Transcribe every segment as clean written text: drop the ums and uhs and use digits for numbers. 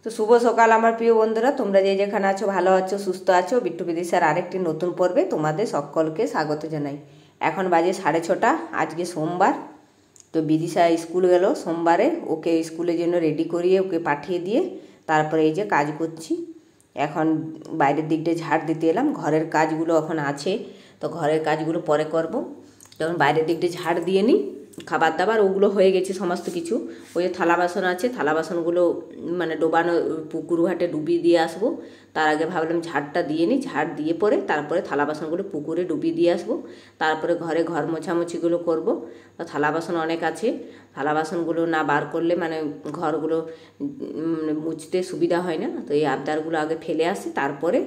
তো শুভ সকাল আমার প্রিয় বন্ধুরা, তোমরা যে যেখানে আছো ভালো আছো, সুস্থ আছো। বিট্টু বিদিশার আরেকটি নতুন পর্বে তোমাদের সকলকে স্বাগত জানাই। এখন বাজে 6:30, আজকে সোমবার। তো বিদিশা স্কুল গেল সোমবারে, ওকে স্কুলের জন্য রেডি করিয়ে ওকে পাঠিয়ে দিয়ে তারপরে এই যে কাজ করছি। এখন বাইরের দিকটা ঝাড় দিতে এলাম, ঘরের কাজগুলো এখন আছে, তো ঘরের কাজগুলো পরে করব। তখন বাইরের দিকটা ঝাড় দিয়ে নিই, খাবার দাবার ওগুলো হয়ে গেছে সমস্ত কিছু। ওই যে থালা বাসন আছে, থালা বাসনগুলো মানে ডোবানো পুকুর ঘাটে ডুবিয়ে দিয়ে আসবো। তার আগে ভাবলাম ঝাড়টা দিয়ে নিই, ঝাড় দিয়ে পরে তারপরে থালা বাসনগুলো পুকুরে ডুবিয়ে দিয়ে আসবো। তারপরে ঘর মোছামুছিগুলো করব। তো থালা বাসন অনেক আছে, থালা বাসনগুলো না বার করলে মানে ঘরগুলো মুছতে সুবিধা হয় না। তো এই আবদারগুলো আগে ফেলে আসি, তারপরে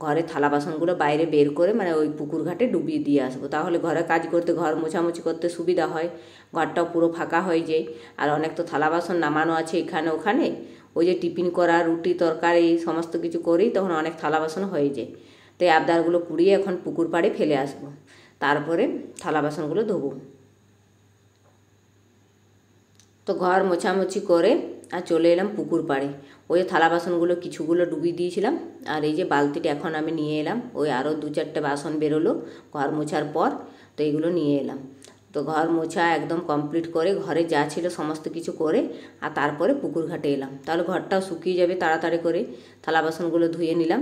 ঘরে থালা বাসনগুলো বাইরে বের করে মানে ওই পুকুর ঘাটে ডুবিয়ে দিয়ে আসবো। তাহলে ঘরে কাজ করতে, ঘর মোছামুছি করতে সুবিধা হয়, ঘরটাও পুরো ফাঁকা হয়ে যায়। আর অনেক তো থালা বাসন নামানো আছে এখানে ওখানে, ওই যে টিফিন করা, রুটি তরকারি সমস্ত কিছু করেই তখন অনেক থালা বাসন হয়ে যায়। তো এই আবদারগুলো কুড়িয়ে এখন পুকুর পাড়ে ফেলে আসবো, তারপরে থালা বাসনগুলো ধোবো। তো ঘর মোছামুছি করে আর চলে এলাম পুকুর পাড়ে। ওই থালা বাসনগুলো কিছুগুলো ডুবিয়ে দিয়েছিলাম, আর এই যে বালতিটা এখন আমি নিয়ে এলাম। ওই আরও 2-4টে বাসন বেরোলো ঘর মোছার পর, তো এইগুলো নিয়ে এলাম। তো ঘর মোছা একদম কমপ্লিট করে ঘরে যা ছিল সমস্ত কিছু করে আর তারপরে পুকুর ঘাটে এলাম, তাহলে ঘরটাও শুকিয়ে যাবে তাড়াতাড়ি করে। থালা বাসনগুলো ধুয়ে নিলাম।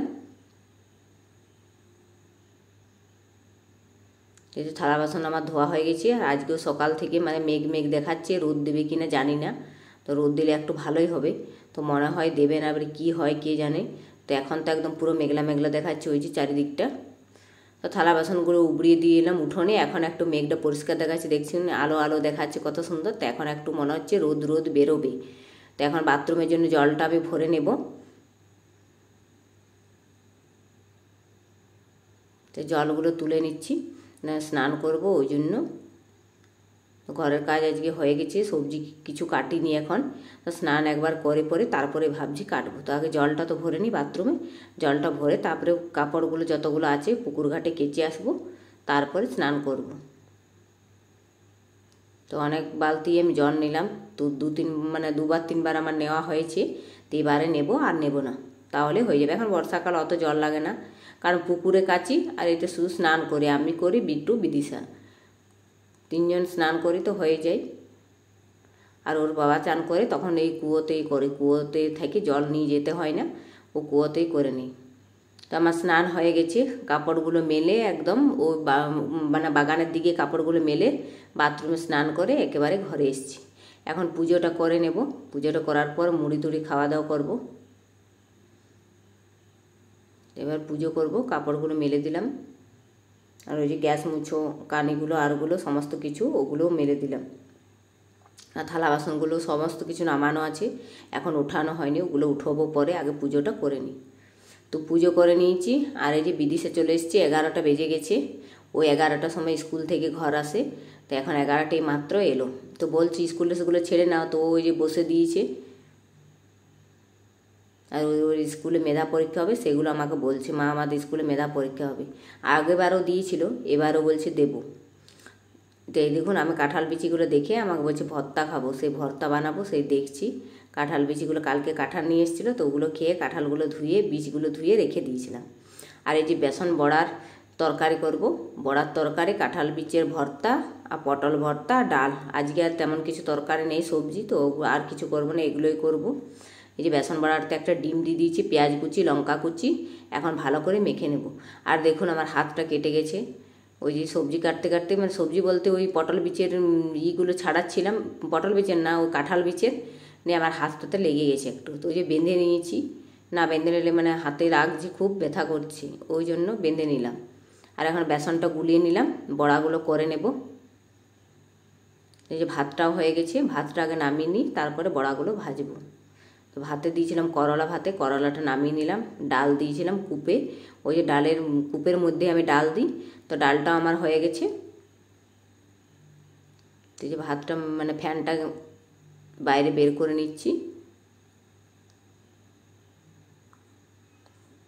এই যে থালা বাসন আমার ধোয়া হয়ে গেছে। আর আজকেও সকাল থেকে মানে মেঘ মেঘ দেখাচ্ছে, রোদ দেবে কি না জানি না। তো রোদ দিলে একটু ভালোই হবে, তো মনে হয় দেবে না, এবারে কী হয় কে জানে। তো এখন তো একদম পুরো মেঘলা মেঘলা দেখাচ্ছে ওই যে চারিদিকটা। তো থালা বাসনগুলো উবড়িয়ে দিয়ে এলাম উঠোনে। এখন একটু মেঘটা পরিষ্কার দেখাচ্ছে, দেখছি আলো আলো দেখাচ্ছে কত সুন্দর। তো এখন একটু মনে হচ্ছে রোদ রোদ বেরোবে। তো এখন বাথরুমের জন্য জলটা আমি ভরে নেব। তো জলগুলো তুলে নিচ্ছি, না স্নান করব ওই জন্য। ঘরের কাজ আজকে হয়ে গেছে, সবজি কিছু কাটিনি এখন। তো স্নান একবার করে পরে তারপরে ভাবছি কাটবো। তো আগে জলটা তো ভরে নিই বাথরুমে, জলটা ভরে তারপরে কাপড়গুলো যতগুলো আছে পুকুর ঘাটে কেচে আসবো, তারপরে স্নান করব। তো অনেক বালতি আমি জল নিলাম, তো মানে 2-3বার আমার নেওয়া হয়েছে। তো এবারে নেবো আর নেব না, তাহলে হয়ে যাবে। এখন বর্ষাকাল অত জল লাগে না, কারণ পুকুরে কাচি আর এতে শুধু স্নান করি, আমি করি বিট্টু বিদিশা, 3জন স্নান করি তো হয়ে যায়। আর ওর বাবা চান করে তখন এই কুয়োতেই করে, কুয়োতে থেকে জল নিয়ে যেতে হয় না, ও কুয়োতেই করে নিই। তো আমার স্নান হয়ে গেছে, কাপড়গুলো মেলে একদম ও মানে বাগানের দিকে কাপড়গুলো মেলে বাথরুমে স্নান করে একেবারে ঘরে এসেছি। এখন পুজোটা করে নেব, পুজোটা করার পর মুড়ি টুড়ি খাওয়া দাওয়া করবো। এবার পুজো করব, কাপড়গুলো মেলে দিলাম। আর ওই যে গ্যাস মুছো কানিগুলো আরগুলো সমস্ত কিছু ওগুলোও মেলে দিলাম। আর থালা বাসনগুলো সমস্ত কিছু নামানো আছে, এখন উঠানো হয়নি, ওগুলো উঠবো পরে, আগে পুজোটা করে নিই। তো পুজো করে নিয়েছি। আর এই যে বিদিশা চলে এসেছি, 11টা বেজে গেছে। ওই 11টার সময় স্কুল থেকে ঘর আসে, তো এখন 11টাই মাত্র এলো। তো বলছি স্কুলে সেগুলো ছেড়ে নাও, তো ওই যে বসে দিয়েছে। আর ওই স্কুলে মেধা পরীক্ষা হবে, সেগুলো আমাকে বলছে, মা আমাদের স্কুলে মেধা পরীক্ষা হবে। আগেবারও দিয়েছিল, এবারও বলছে দেবো। তো এই দেখুন আমি কাঁঠাল বিচিগুলো দেখে আমাকে বলছে ভর্তা খাবো, সেই ভর্তা বানাবো, সেই দেখছি। কাঁঠাল বিচিগুলো কালকে কাঁঠাল নিয়ে এসেছিলো, তো ওগুলো খেয়ে কাঁঠালগুলো ধুয়ে বীজগুলো ধুয়ে রেখে দিয়েছিলাম। আর এই যে বেসন বড়ার তরকারি করব, বড়ার তরকারি, কাঁঠাল বিচের ভর্তা আর পটল ভর্তা, ডাল। আজকে আর তেমন কিছু তরকারি নেই, সবজি তো আর কিছু করবো না, এগুলোই করব। এই যে বেসন বড়াতে একটা ডিম দিয়ে দিয়েছি, পেঁয়াজ কুচি লঙ্কা কুচি, এখন ভালো করে মেখে নেব। আর দেখুন আমার হাতটা কেটে গেছে, ওই যে সবজি কাটতে কাটতে, মানে সবজি বলতে ওই পটল বিচের ইগুলো ছাড়াচ্ছিলাম, পটল বিচের না, ওই কাঁঠাল বিচের নিয়ে আমার হাতটাতে লেগে গেছে একটু। তো ওই যে বেঁধে নিয়েছি, না বেঁধে নিলে মানে হাতে রাখছি, খুব ব্যথা করছি, ওই জন্য বেঁধে নিলাম। আর এখন বেসনটা গুলিয়ে নিলাম, বড়াগুলো করে নেব। এই যে ভাতটাও হয়ে গেছে, ভাতটা আগে নামিয়ে নিই, তারপরে বড়াগুলো ভাজবো। তো ভাতে দিয়েছিলাম করলা, ভাতে করলাটা নামিয়ে নিলাম। ডাল দিয়েছিলাম কূপে, ওই যে ডালের কূপের মধ্যে আমি ডাল দিই, তো ডালটাও আমার হয়ে গেছে। তো যে ভাতটা মানে ফ্যানটা বাইরে বের করে নিচ্ছি,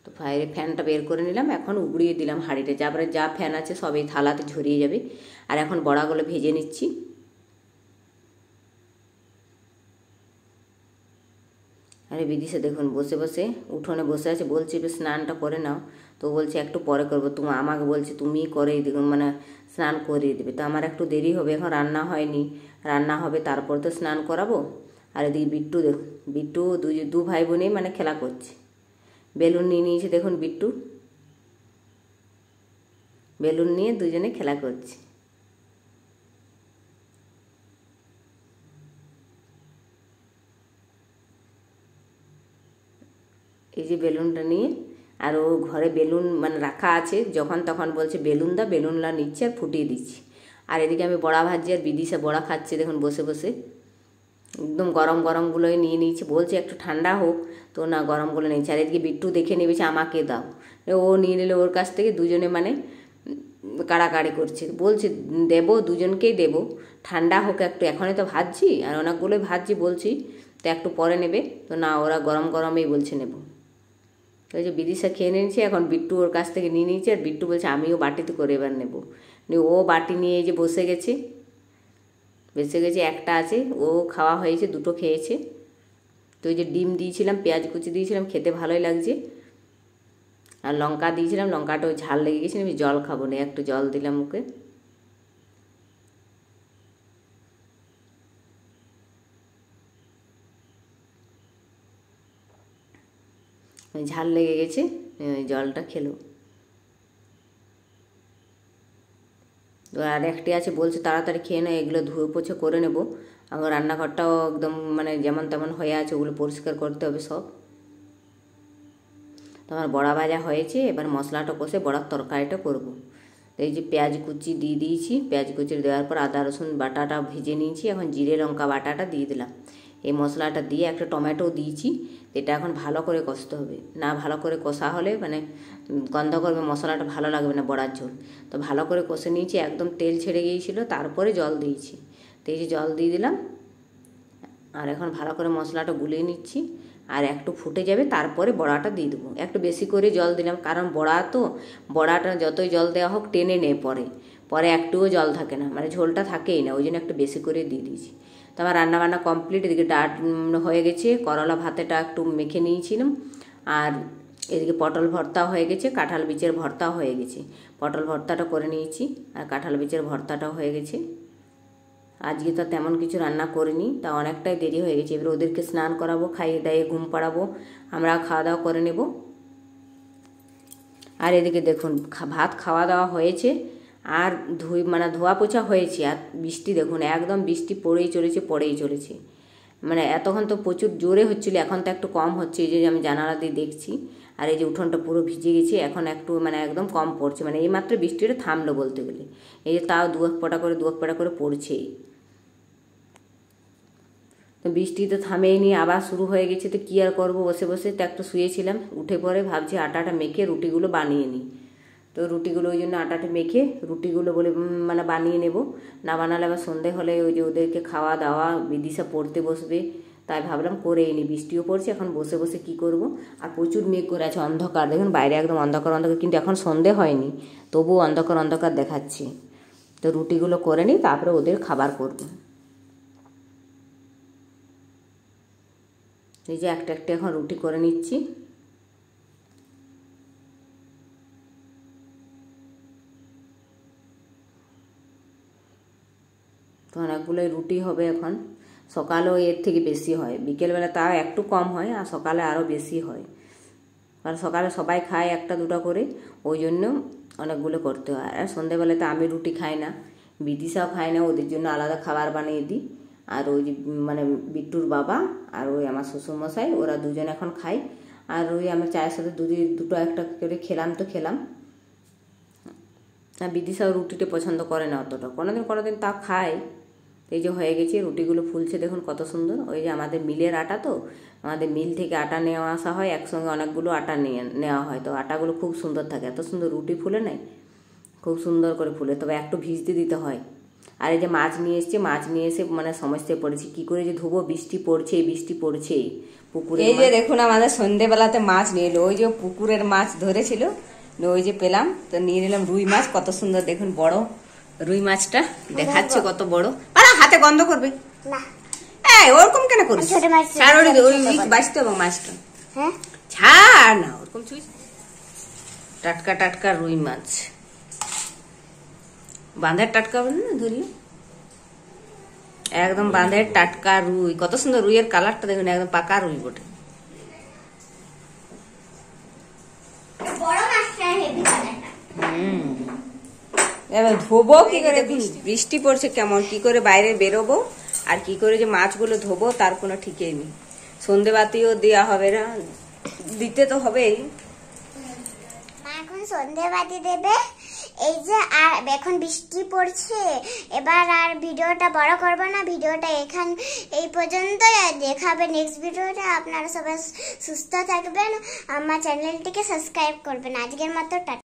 তো বাইরে ফ্যানটা বের করে নিলাম। এখন উগড়িয়ে দিলাম হাঁড়িটা, তারপরে যা ফ্যান আছে সব এই থালাতে ঝরিয়ে যাবে। আর এখন বড়াগুলো ভেজে নিচ্ছি। আরে বিদিশা দেখুন বসে বসে উঠোনে বসে আছে, বলছি স্নানটা করে নাও, তো বলছে একটু পরে করবো। আমাকে বলছে তুমি করেই দেবে, মানে স্নান করিয়ে দেবে। তো আমার একটু দেরি হবে, এখন রান্না হয়নি, রান্না হবে তারপর তো স্নান করাবো। আর এদিকে বিট্টু দেখুন, বিট্টু দু ভাই বোনেই মানে খেলা করছে। বেলুন নিয়ে নিয়েছে দেখুন, বিট্টু বেলুন নিয়ে দুজনে খেলা করছে। এই যে বেলুনটা নিয়ে, আর ও ঘরে বেলুন মানে রাখা আছে, যখন তখন বলছে বেলুনলা নিচ্ছে আর ফুটিয়ে দিচ্ছি। আর এদিকে আমি বড়া ভাজছি আর বিদিশা বড়া খাচ্ছে দেখুন বসে বসে, একদম গরম গরমগুলোই নিয়ে নিচ্ছে। বলছে একটু ঠান্ডা হোক, তো না গরমগুলো নিচ্ছে। আর এদিকে বিট্টু দেখে নেবেছে আমাকে দাও, ও নিয়ে নিলে ওর কাছ থেকে, দুজনে মানে কাড়াকাড়ি করছে। বলছে দেবো, দুজনকেই দেবো, ঠান্ডা হোক একটু, এখনই তো ভাজছি আর অনেকগুলোই ভাজছি, বলছি তো একটু পরে নেবে, তো না ওরা গরম গরমেই বলছে নেব। তো এই যে বিদিশা খেয়ে নিয়েছে, এখন বিট্টু ওর কাছ থেকে নিয়ে নিয়েছে, আর বিট্টু বলছে আমিও বাটিতে করে এবার নেবো। ও বাটি নিয়ে এই যে বসে গেছে, একটা আছে, ও খাওয়া হয়েছে, দুটো খেয়েছে। তো ওই যে ডিম দিয়েছিলাম, পেঁয়াজ কুচি দিয়েছিলাম, খেতে ভালোই লাগছে। আর লঙ্কা দিয়েছিলাম, লঙ্কাটা ওই ঝাল লেগে গেছে, আমি জল খাবো না, একটু জল দিলাম ওকে। ঝাল লেগে গেছে, জলটা খেলো। আর একটি আছে, বলছে তাড়াতাড়ি খেয়ে না, এগুলো ধুয়ে পোছা করে নেবো। আমার রান্নাঘরটাও একদম মানে যেমন তেমন হয়ে আছে, ওগুলো পরিষ্কার করতে হবে সব। তো আমার বড়া ভাজা হয়েছে, এবার মশলাটা কষে বড়ার তরকারিটা করব। তো এই যে পেঁয়াজ কুচি দিয়ে দিয়েছি, পেঁয়াজ কুচি দেওয়ার পর আদা রসুন বাটাটা ভেজে নিয়েছি, এখন জিরে লঙ্কা বাটাটা দিয়ে দিলাম। এই মশলাটা দিয়ে একটা টমেটো দিয়েছি, এটা এখন ভালো করে কষতে হবে, না ভালো করে কষা হলে মানে গন্ধ করবে, মশলাটা ভালো লাগবে না বড়ার ঝোল। তো ভালো করে কষে নিয়েছি, একদম তেল ছেড়ে গিয়েছিলো, তারপরে জল দিয়েছি। তো এই যে জল দিয়ে দিলাম, আর এখন ভালো করে মশলাটা গুলিয়ে নিচ্ছি, আর একটু ফুটে যাবে তারপরে বড়াটা দিয়ে দেবো। একটু বেশি করে জল দিলাম, কারণ বড়াটা যতই জল দেওয়া হোক টেনে নেয়, পরে একটুও জল থাকে না, মানে ঝোলটা থাকেই না, ওই জন্য একটু বেশি করে দিয়ে দিয়েছি। তো আমার রান্নাবান্না কমপ্লিট। এদিকে ডাল হয়ে গেছে, করলা ভাতেটা একটু মেখে নিয়েছিলাম, আর এদিকে পটল ভর্তা হয়ে গেছে, কাঁঠাল বীজের ভর্তাও হয়ে গেছে। পটল ভর্তাটা করে নিয়েছি, আর কাঁঠাল বীজের ভর্তাটাও হয়ে গেছে। আজকে তো তেমন কিছু রান্না করিনি, তা অনেকটাই দেরি হয়ে গেছে। এবার ওদেরকে স্নান করাবো, খাইয়ে দাইয়ে ঘুম পাড়াবো, আমরা খাওয়া দাওয়া করে নেব। আর এদিকে দেখুন ভাত খাওয়া দাওয়া হয়েছে, আর ধোয়া পোছা হয়েছে, আর বৃষ্টি দেখুন একদম বৃষ্টি পড়েই চলেছে। মানে এতক্ষণ তো প্রচুর জোরে হচ্ছিলো, এখন তো একটু কম হচ্ছে, এই যে আমি জানালা দিয়ে দেখছি। আর এই যে উঠোনটা পুরো ভিজে গেছে, এখন একটু মানে একদম কম পড়ছে, মানে এইমাত্র বৃষ্টিটা থামলো বলতে গেলে। এই যে তাও দু এক ফোঁটা করে পড়ছেই। তো বৃষ্টি তো থামেই নি, আবার শুরু হয়ে গেছে। তো কী আর করবো, বসে বসে তো একটু শুয়েছিলাম, উঠে পরে ভাবছি আটাটা মেখে রুটিগুলো বানিয়ে নিই। তো রুটিগুলো ওই জন্য আটাটা মেখে রুটিগুলো মানে বানিয়ে নেব, না বানালে আবার সন্ধে হলে ওই যে ওদেরকে খাওয়া দাওয়া, বিদিশা পড়তে বসবে, তাই ভাবলাম করেই নি। বৃষ্টিও পড়ছে, এখন বসে বসে কি করব। আর প্রচুর মেঘ করে আছে, অন্ধকার দেখুন বাইরে একদম অন্ধকার, কিন্তু এখন সন্ধে হয়নি, তবুও অন্ধকার দেখাচ্ছে। তো রুটিগুলো করে নিই, তারপরে ওদের খাবার করব। এই যে একটা এখন রুটি করে নিচ্ছি। তো অনেকগুলোই রুটি হবে এখন, সকালেও এর থেকে বেশি হয়, বিকেলবেলা তাও একটু কম হয়, আর সকালে আরও বেশি হয়, কারণ সকালে সবাই খায় একটা দুটো করে, ওই জন্য অনেকগুলো করতে হয়। আর সন্ধেবেলাতে আমি রুটি খাই না, বিদিশাও খায় না, ওদের জন্য আলাদা খাবার বানিয়ে দিই। আর ওই যে মানে বিট্টুর বাবা আর ওই আমার শ্বশুরমশাই, ওরা দুজন এখন খায়। আর ওই আমার চায়ের সাথে দুটো একটা করে খেলাম। আর বিদিশাও রুটিটা পছন্দ করে না অতটা, কোনোদিন তা খায়। এই যে হয়ে গেছে, রুটিগুলো ফুলছে দেখুন কত সুন্দর। ওই যে আমাদের মিলের আটা, তো আমাদের মিল থেকে আটা নেওয়া আসা হয়, একসঙ্গে অনেকগুলো আটা নেওয়া হয়, তো আটাগুলো খুব সুন্দর থাকে, এত সুন্দর রুটি ফুলে নেয়, খুব সুন্দর করে ফুলে, তবে একটু ভিজতে দিতে হয়। আর এই যে মাছ নিয়ে এসে মানে সমস্যায় পড়েছি, কি করে যে ধুবো, বৃষ্টি পড়ছেই পুকুরে। এই যে দেখুন আমাদের সন্ধ্যেবেলাতে মাছ নিয়ে এলো, ওই যে পুকুরের মাছ ধরেছিল, ওই যে পেলাম, তো নিয়ে নিলাম রুই মাছ, কত সুন্দর দেখুন বড় রুই মাছটা দেখাচ্ছে, কত বড়। হাতে গন্ধ করবে, ওরকম কেন করিস? ছোট মাছ ছাড় ওই বাঁচতে হবে মাছটা। হ্যাঁ ছাড় না, ওরকম ছুঁইস। টাটকা টাটকা রুই মাছ, বাঁধের টাটকা হবে না ধরলে, একদম বাঁধের টাটকা রুই। কত সুন্দর রুইয়ের কালারটা দেখুন, একদম পাকা রুই বটে। এবার ধোবো কি করে? বৃষ্টি পড়ছে কেমন, কি করে বাইরে বেরোবো আর কি করে যে মাছগুলো ধোবো তার কোনো ঠিকই নেই। সন্ধে বাতিও দেওয়া হবে না, দিতে তো হবেই। এখন সন্ধে বাতি দেবে। এই যে আর এখন বৃষ্টি পড়ছে, এবার আর ভিডিওটা বড় করব না, ভিডিওটা এই পর্যন্তই। আর দেখা হবে নেক্সট ভিডিওতে। আপনারা সবাই সুস্থ থাকবেন, আমার চ্যানেলটিকে সাবস্ক্রাইব করবেন। আজকের মতো টাটা।